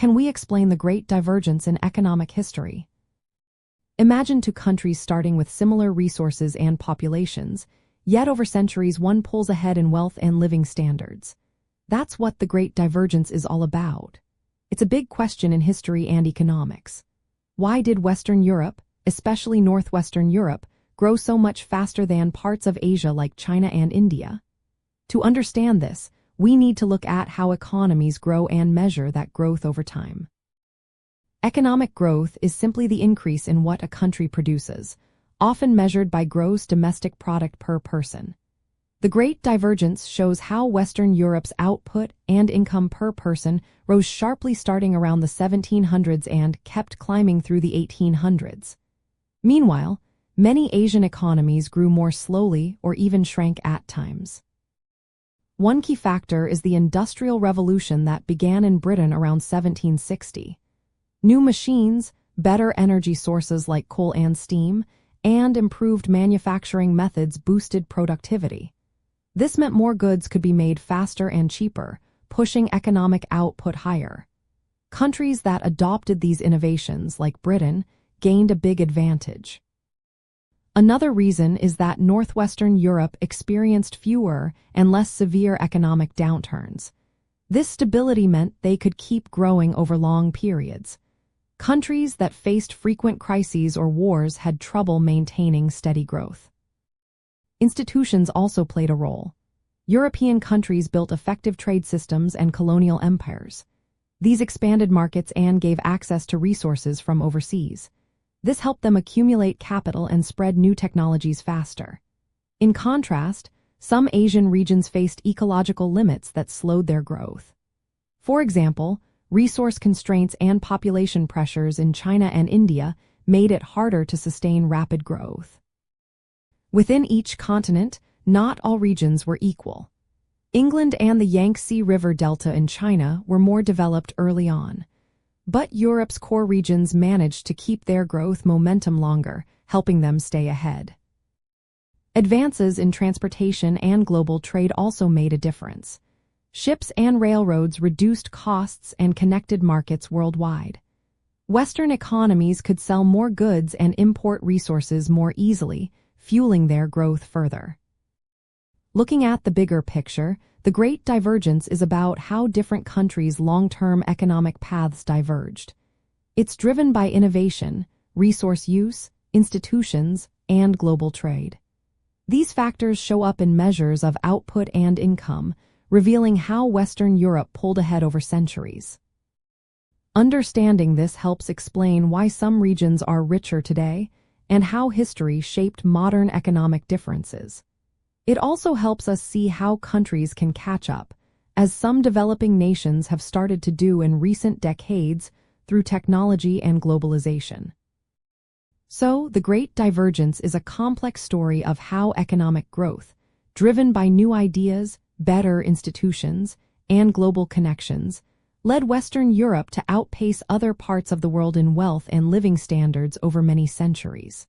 can we explain the great divergence in economic history? Imagine two countries starting with similar resources and populations, yet over centuries one pulls ahead in wealth and living standards. That's what the great divergence is all about. It's a big question in history and economics. Why did Western Europe, especially Northwestern Europe, grow so much faster than parts of Asia like China and India? To understand this, we need to look at how economies grow and measure that growth over time. Economic growth is simply the increase in what a country produces, often measured by gross domestic product per person. The Great Divergence shows how Western Europe's output and income per person rose sharply starting around the 1700s and kept climbing through the 1800s. Meanwhile, many Asian economies grew more slowly or even shrank at times. One key factor is the Industrial Revolution that began in Britain around 1760. New machines, better energy sources like coal and steam, and improved manufacturing methods boosted productivity. This meant more goods could be made faster and cheaper, pushing economic output higher. Countries that adopted these innovations, like Britain, gained a big advantage. Another reason is that Northwestern Europe experienced fewer and less severe economic downturns. This stability meant they could keep growing over long periods. Countries that faced frequent crises or wars had trouble maintaining steady growth. Institutions also played a role. European countries built effective trade systems and colonial empires. These expanded markets and gave access to resources from overseas. This helped them accumulate capital and spread new technologies faster. In contrast, some Asian regions faced ecological limits that slowed their growth. For example, resource constraints and population pressures in China and India made it harder to sustain rapid growth. Within each continent, not all regions were equal. England and the Yangtze River Delta in China were more developed early on. But Europe's core regions managed to keep their growth momentum longer, helping them stay ahead. Advances in transportation and global trade also made a difference. Ships and railroads reduced costs and connected markets worldwide. Western economies could sell more goods and import resources more easily, fueling their growth further. Looking at the bigger picture, the Great Divergence is about how different countries' long-term economic paths diverged. It's driven by innovation, resource use, institutions, and global trade. These factors show up in measures of output and income, revealing how Western Europe pulled ahead over centuries. Understanding this helps explain why some regions are richer today and how history shaped modern economic differences. It also helps us see how countries can catch up, as some developing nations have started to do in recent decades through technology and globalization. So, the Great Divergence is a complex story of how economic growth, driven by new ideas, better institutions, and global connections, led Western Europe to outpace other parts of the world in wealth and living standards over many centuries.